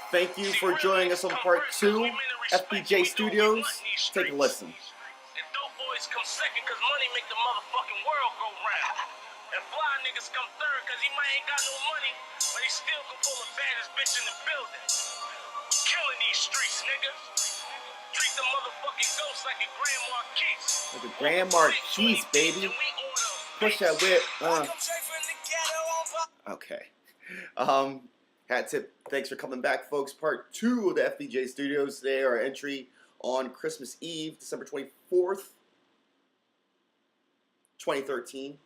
Thank you for joining us on part 2, FBJ Studios. Take a listen. And dope boys come second cause money make the motherfucking world go round. And fly niggas come third cause he might ain't got no money, but he still can pull the baddest bitch in the building. Killing these streets, nigga. Treat the motherfucking ghost like a Grand Marquis. Like a Grand Marquis, baby. Push that whip. Okay. Hat tip. Thanks for coming back, folks. Part 2 of the FBJ Studios. Today, our entry on Christmas Eve, December 24th, 2013.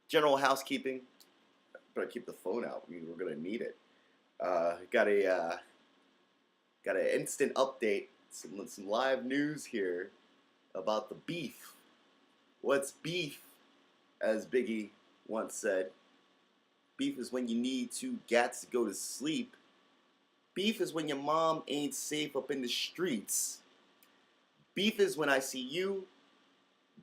General housekeeping. Better keep the phone out. I mean, we're gonna need it. Got an instant update. Some live news here about the beef. What's beef? As Biggie once said, beef is when you need two gats to go to sleep. Beef is when your mom ain't safe up in the streets. Beef is when I see you,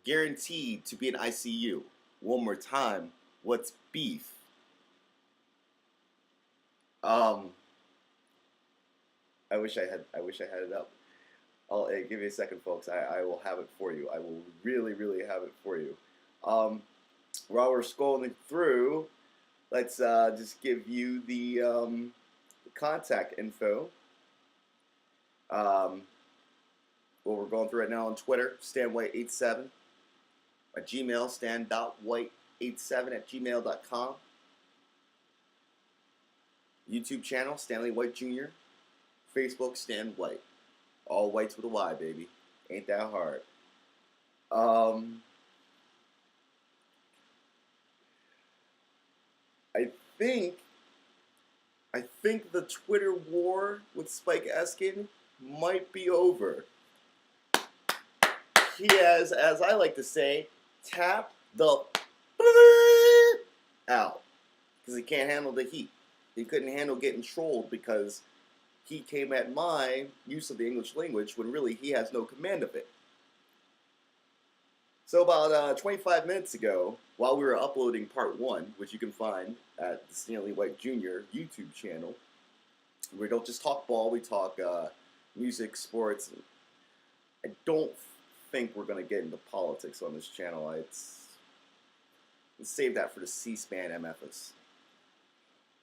guaranteed to be in ICU. One more time, what's beef? I wish I had it up. Hey, give me a second, folks. I will have it for you. I will really have it for you. While we're scrolling through, let's just give you the contact info. What we're going through right now on Twitter, StanWhite87. My Gmail, stan.white87@gmail.com. YouTube channel, Stanley White Jr. Facebook, Stan White. All whites with a Y, baby. Ain't that hard. I think the Twitter war with Spike Eskin might be over. He has, as I like to say, tapped the out because he can't handle the heat. He couldn't handle getting trolled because he came at my use of the English language when really he has no command of it. So about 25 minutes ago, while we were uploading part 1, which you can find at the Stanley White Jr. YouTube channel, we don't just talk ball, we talk music, sports. I don't think we're going to get into politics on this channel. Let's save that for the C-SPAN MFers.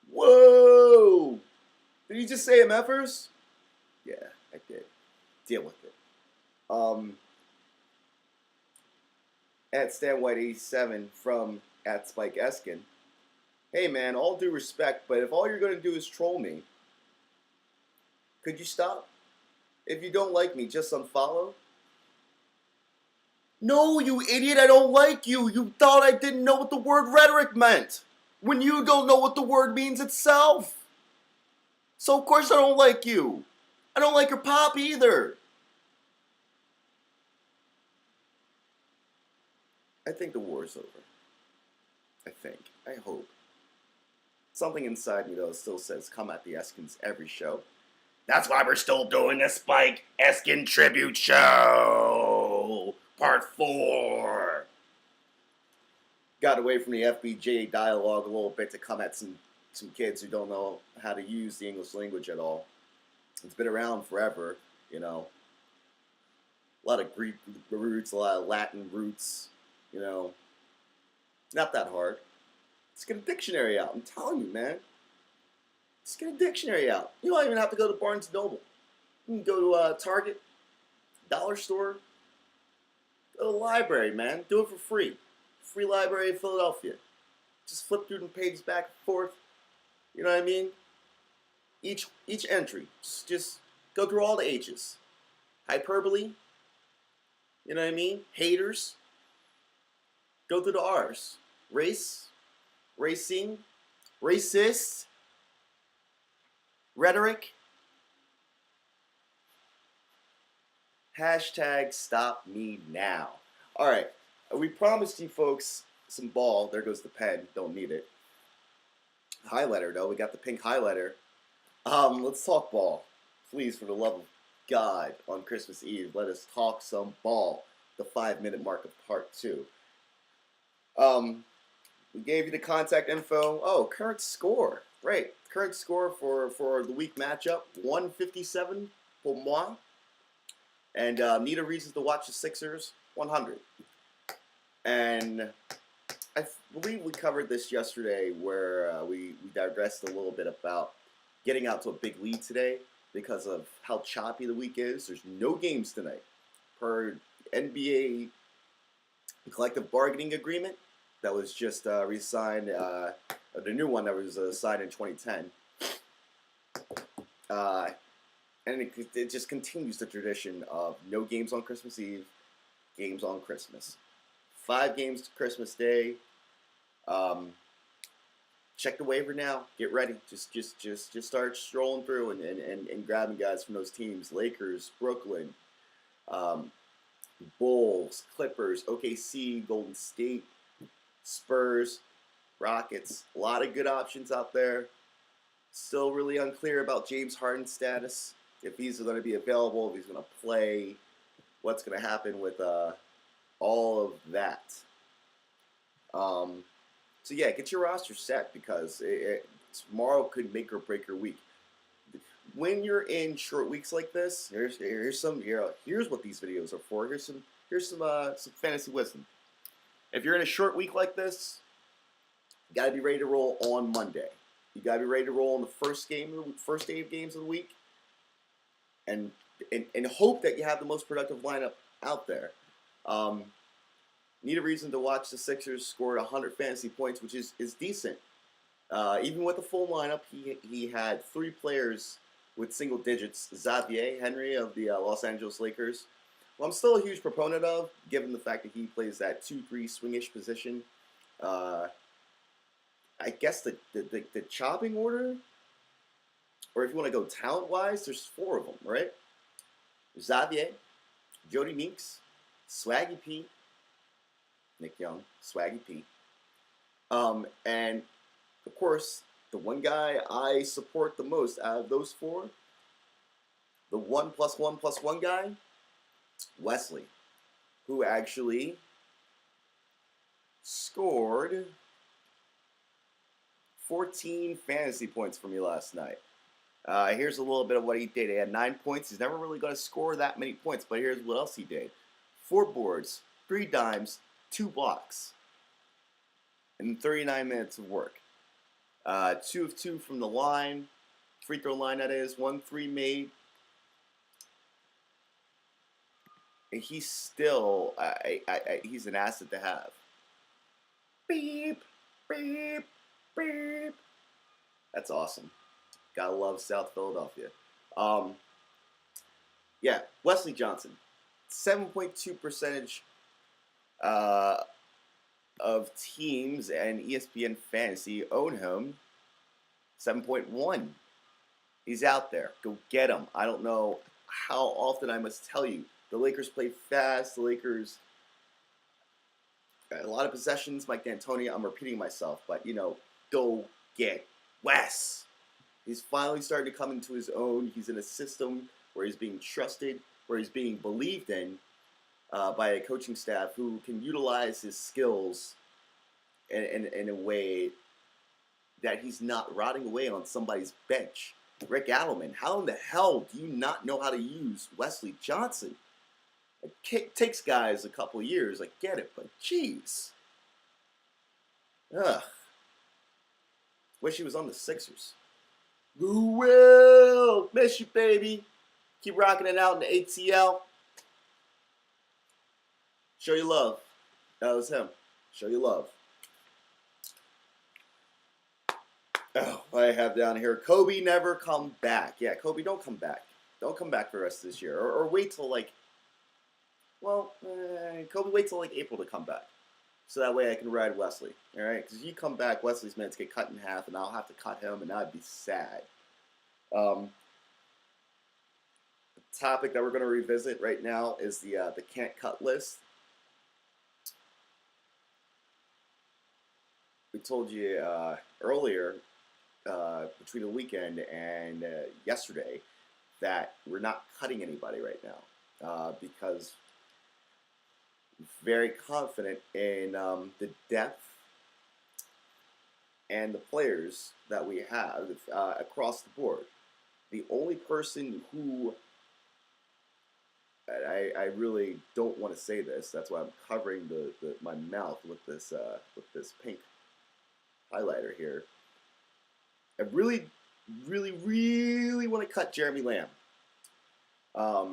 Whoa! Did you just say MFers? Yeah, I did. Deal with it. At StanWhite87 from at Spike Eskin. Hey man, all due respect, but if all you're going to do is troll me, could you stop? If you don't like me, just unfollow? No, you idiot, I don't like you. You thought I didn't know what the word rhetoric meant. When you don't know what the word means itself. So of course I don't like you. I don't like your pop either. I think the war's over. I think. I hope. Something inside me, though, still says, come at the Eskins every show. That's why we're still doing a Spike Eskin tribute show! Part 4! Got away from the FBJ dialogue a little bit to come at some kids who don't know how to use the English language at all. It's been around forever, you know. A lot of Greek roots, a lot of Latin roots. You know, not that hard. Just get a dictionary out. I'm telling you, man. Just get a dictionary out. You don't even have to go to Barnes & Noble. You can go to Target, Dollar Store. Go to the library, man. Do it for free. Free Library of Philadelphia. Just flip through the pages back and forth. You know what I mean? Each entry. Just go through all the H's. Hyperbole. You know what I mean? Haters. Go through the R's. Race, racing, racist, rhetoric, hashtag stop me now. All right, we promised you folks some ball. There goes the pen. Don't need it. Highlighter, though. We got the pink highlighter. Let's talk ball. Please, for the love of God, on Christmas Eve, let us talk some ball. The 5-minute mark of part 2. We gave you the contact info. Oh, current score. Right. Current score for the week matchup, 157 pour moi. And need a reason to watch the Sixers, 100. And I believe we covered this yesterday where we digressed a little bit about getting out to a big lead today because of how choppy the week is. There's no games tonight. Per NBA collective bargaining agreement that was just re-signed, the new one that was signed in 2010. And it just continues the tradition of no games on Christmas Eve, games on Christmas. 5 games to Christmas Day. Check the waiver now. Get ready. Just start strolling through and grabbing guys from those teams. Lakers, Brooklyn, Bulls, Clippers, OKC, Golden State, Spurs, Rockets. A lot of good options out there. Still really unclear about James Harden's status. If he's going to be available, if he's going to play, what's going to happen with all of that. So yeah, get your roster set because tomorrow could make or break your week. When you're in short weeks like this, here's what these videos are for. Here's some fantasy wisdom. If you're in a short week like this, you gotta be ready to roll on Monday. You gotta be ready to roll on the first day of games of the week, and hope that you have the most productive lineup out there. Need a reason to watch the Sixers scored 100 fantasy points, which is decent. Even with the full lineup, he had 3 players with single digits. Xavier Henry of the Los Angeles Lakers, who I'm still a huge proponent of, given the fact that he plays that 2-3 swingish position. I guess the chopping order, or if you want to go talent-wise, there's 4 of them, right? Xavier, Jody Meeks, Swaggy P, Nick Young, Swaggy P. And, of course, the one guy I support the most out of those 4, the 1+1+1 guy, Wesley, who actually scored 14 fantasy points for me last night. Here's a little bit of what he did. He had 9 points. He's never really going to score that many points, but here's what else he did. 4 boards, 3 dimes, 2 blocks, and 39 minutes of work. 2 of 2 from the line, free throw line that is, 1 3 made. And he's still, he's an asset to have. Beep, beep, beep. That's awesome. Gotta love South Philadelphia. Yeah, Wesley Johnson, 7.2 percentage of teams and ESPN Fantasy own him. 7.1. He's out there. Go get him. I don't know how often I must tell you. The Lakers play fast. The Lakers got a lot of possessions. Mike D'Antoni, I'm repeating myself, but, go get Wes. He's finally starting to come into his own. He's in a system where he's being trusted, where he's being believed in by a coaching staff who can utilize his skills in a way that he's not rotting away on somebody's bench. Rick Adelman, how in the hell do you not know how to use Wesley Johnson? It takes guys a couple years, I get it, but jeez. Ugh. Wish he was on the Sixers. Lou Will! Miss you, baby. Keep rocking it out in the ATL. Show you love. That was him. Show you love. Oh, I have down here, Kobe never come back. Yeah, Kobe, don't come back. Don't come back for the rest of this year. Or wait till Kobe, wait till April to come back. So that way I can ride Wesley. All right? Because if you come back, Wesley's minutes get cut in half, and I'll have to cut him, and that'd be sad. The topic that we're going to revisit right now is the can't cut list. We told you earlier, between the weekend and yesterday, that we're not cutting anybody right now because we're very confident in the depth and the players that we have across the board. The only person who I really don't want to say this. That's why I'm covering my mouth with this pink highlighter here. I really, really, really want to cut Jeremy Lamb. As a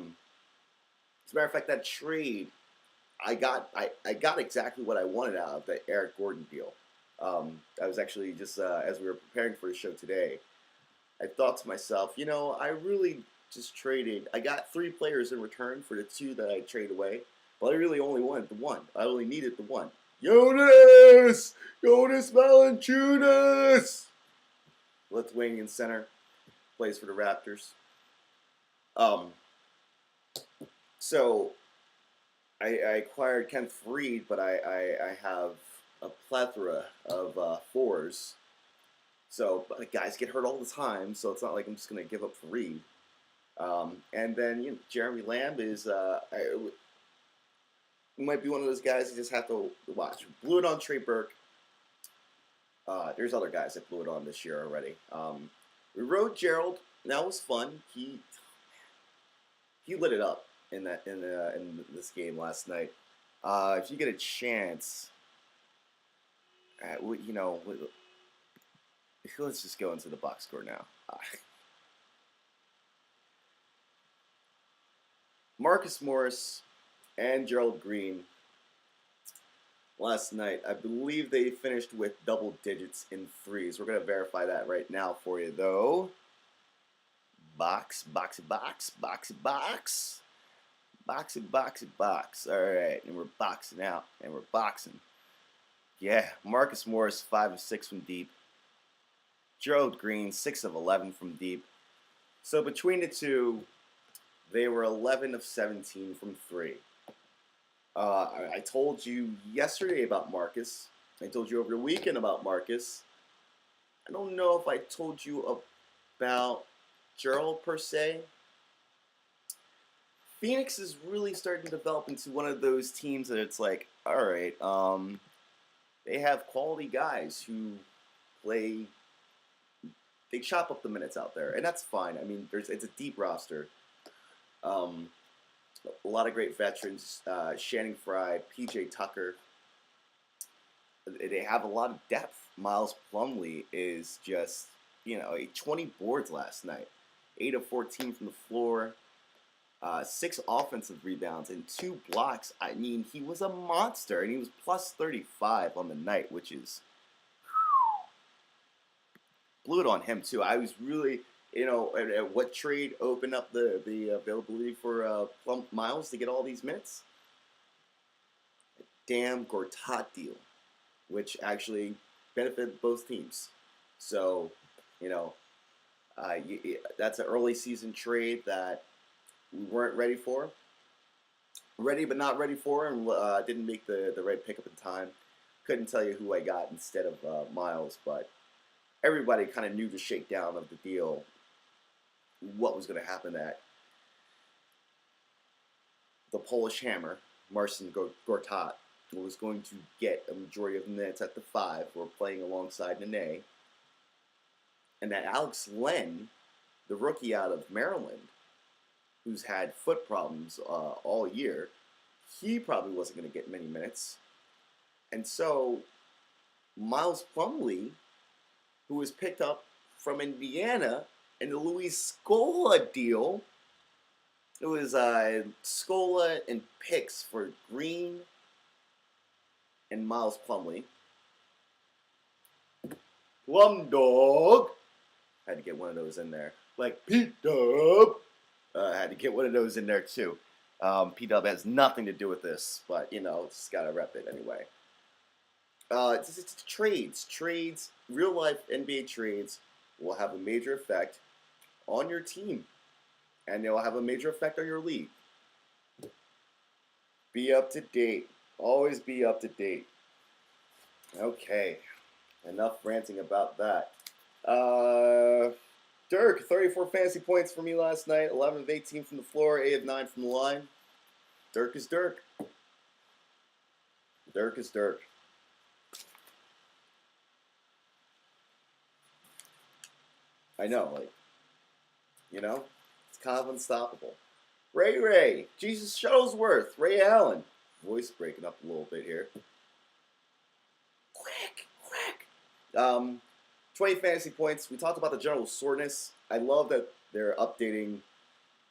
matter of fact, that trade I got exactly what I wanted out of the Eric Gordon deal. I was actually just as we were preparing for the show today, I thought to myself, you know, I really just traded. I got 3 players in return for the 2 that I traded away, but I really only wanted the 1. I only needed the 1. Jonas Valanciunas, Lithuanian center, plays for the Raptors. So I acquired Ken Freed, but I have a plethora of 4s. So guys get hurt all the time, so it's not like I'm just going to give up Freed. And then Jeremy Lamb is might be one of those guys you just have to watch. Blew it on Trey Burke. There's other guys that blew it on this year already. We rode Gerald, and that was fun. He lit it up in this game last night. If you get a chance, let's just go into the box score now. Marcus Morris and Gerald Green last night, I believe they finished with double digits in threes. We're going to verify that right now for you, though. Box. All right, and we're boxing out, and we're boxing. Yeah, Marcus Morris, 5 of 6 from deep. Gerald Green, 6 of 11 from deep. So between the two, they were 11 of 17 from 3. I told you yesterday about Marcus. I told you over the weekend about Marcus. I don't know if I told you about Gerald per se. Phoenix is really starting to develop into one of those teams that it's like, all right, they have quality guys who play. They chop up the minutes out there, and that's fine. I mean, it's a deep roster. A lot of great veterans, Channing Frye, PJ Tucker. They have a lot of depth. Miles Plumlee is just, 20 boards last night. 8 of 14 from the floor. 6 offensive rebounds and 2 blocks. I mean, he was a monster, and he was plus 35 on the night, which is blew it on him too. I was really, what trade opened up the availability for Miles to get all these minutes? Damn Gortat deal, which actually benefited both teams. So, that's an early season trade that we weren't ready for. Ready but not ready for, and didn't make the right pickup in time. Couldn't tell you who I got instead of Miles, but everybody kind of knew the shakedown of the deal, what was going to happen, that the Polish Hammer, Marcin Gortat, was going to get a majority of the minutes at the 5. We're playing alongside Nene. And that Alex Len, the rookie out of Maryland, who's had foot problems all year, he probably wasn't going to get many minutes. And so Miles Plumlee, who was picked up from Indiana in the Luis Scola deal. It was Scola and picks for Green and Miles Plumlee. Plum Dog. Had to get one of those in there. Like P-Dub. Had to get one of those in there too. P-Dub has nothing to do with this, but, just got to rep it anyway. It's trades, real life NBA trades will have a major effect on your team, and they will have a major effect on your league. Be up to date. Always be up to date. Okay, enough ranting about that. Dirk, 34 fantasy points for me last night. 11 of 18 from the floor, 8 of 9 from the line. Dirk is Dirk. Dirk is Dirk. I know, like, it's kind of unstoppable. Ray, Jesus Shuttlesworth, Ray Allen. Voice breaking up a little bit here. Quick. 20 fantasy points. We talked about the general soreness. I love that they're updating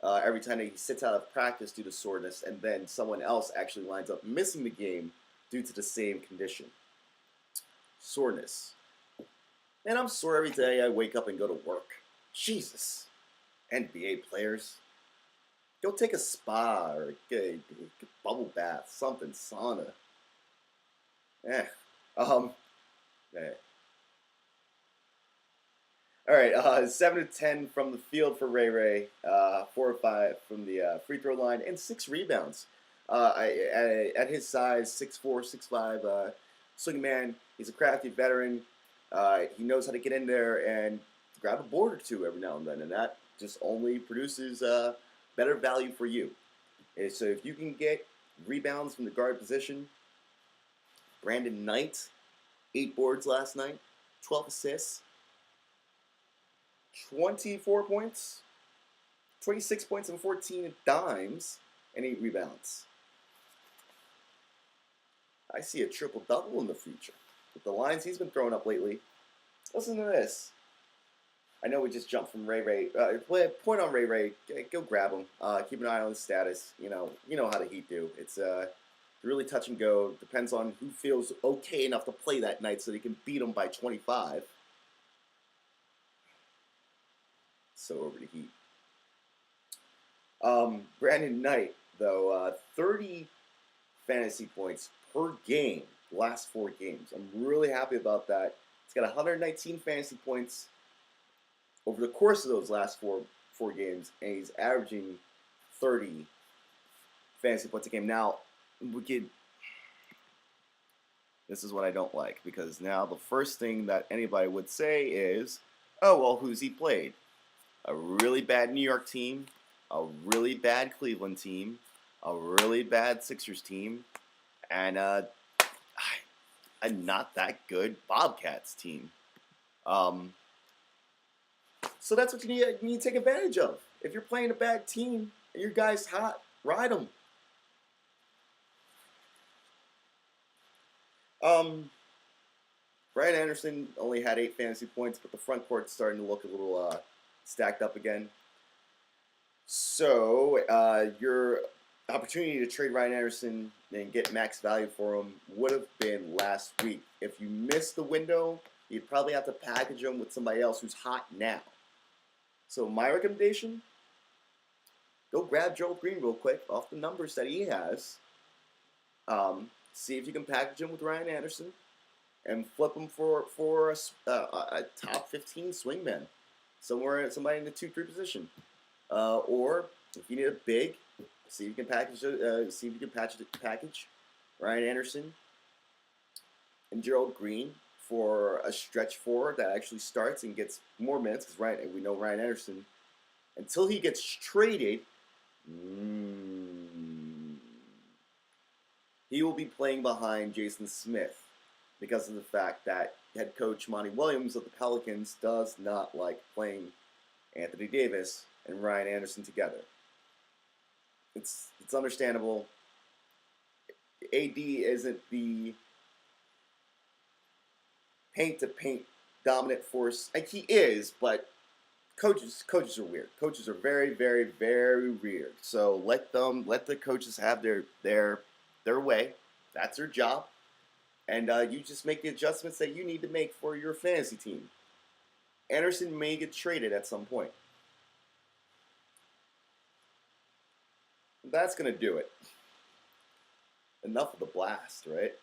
every time that he sits out of practice due to soreness, and then someone else actually winds up missing the game due to the same condition. Soreness. Man, I'm sore every day I wake up and go to work. Jesus. NBA players. Go take a spa or get a bubble bath, something, sauna. Eh. Eh. All right, 7 to 10 from the field for Ray, 4 or 5 from the free throw line, and 6 rebounds. At his size, 6'4", 6'5", swing man, he's a crafty veteran. He knows how to get in there and grab a board or two every now and then, and that just only produces better value for you. And so if you can get rebounds from the guard position, Brandon Knight, 8 boards last night, 12 assists. 24 points, 26 points and 14 dimes, and 8 rebounds. I see a triple-double in the future. With the lines he's been throwing up lately. Listen to this. I know we just jumped from Ray. Point on Ray. Go grab him. Keep an eye on his status. You know how the Heat do. It's really touch and go. Depends on who feels okay enough to play that night so they can beat him by 25. So over to Heat. Brandon Knight, though, 30 fantasy points per game, last 4 games. I'm really happy about that. He's got 119 fantasy points over the course of those last four games, and he's averaging 30 fantasy points a game. Now, this is what I don't like, because now the first thing that anybody would say is, oh, well, who's he played? A really bad New York team, a really bad Cleveland team, a really bad Sixers team, and a not that good Bobcats team. So that's what you need to take advantage of. If you're playing a bad team and your guy's hot, ride them. Brian Anderson only had 8 fantasy points, but the front court's starting to look a little stacked up again. So your opportunity to trade Ryan Anderson and get max value for him would have been last week. If you missed the window, you'd probably have to package him with somebody else who's hot now. So my recommendation, go grab Joel Green real quick off the numbers that he has. See if you can package him with Ryan Anderson and flip him for a top 15 swingman. Somebody in the 2-3 position. Or if you need a big, see if you can package Ryan Anderson and Gerald Green for a stretch forward that actually starts and gets more minutes, because we know Ryan Anderson, until he gets traded, he will be playing behind Jason Smith because of the fact that head coach Monty Williams of the Pelicans does not like playing Anthony Davis and Ryan Anderson together. It's understandable. AD isn't the paint-to-paint dominant force. Like, he is, but coaches are weird. Coaches are very, very, very weird. So let the coaches have their way. That's their job. And you just make the adjustments that you need to make for your fantasy team. Anderson may get traded at some point. That's going to do it. Enough of the blast, right?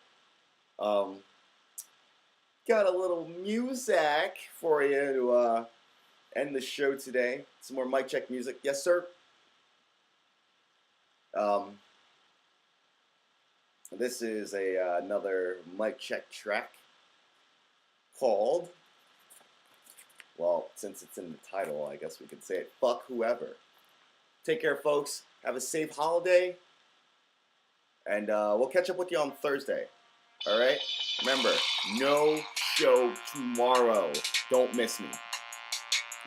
Got a little music for you to end the show today. Some more mic check music. Yes, sir? This is another mic check track called, well, since it's in the title, I guess we could say it, Fuck Whoever. Take care, folks. Have a safe holiday. And we'll catch up with you on Thursday. All right? Remember, no show tomorrow. Don't miss me.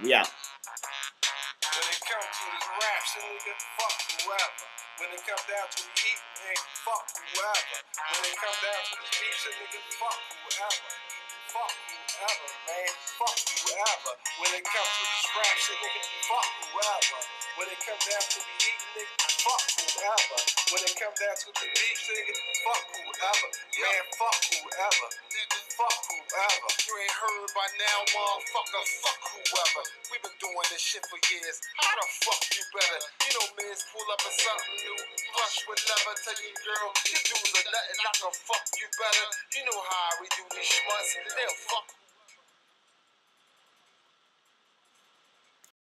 We out. When it comes to this rap shit, nigga, fuck whoever. When it comes down to the heat, man, fuck whoever. When it comes down to this beef shit, nigga, fuck whoever. Fuck whoever, man. Fuck whoever. When it comes to this rap shit, nigga, fuck whoever. When it comes down to the heat, nigga, fuck whoever. When it comes down to the beef shit, nigga, fuck whoever. Man, fuck whoever. Nigga, fuck whoever. You ain't heard by now, motherfucker, fuck whoever. We been doing this shit for years. How the fuck you better? You know, Miz, pull up in something new. Flush with leather, tell you, girl, you do the nothing, I can fuck you better. You know how we do these schmutz. They'll fuck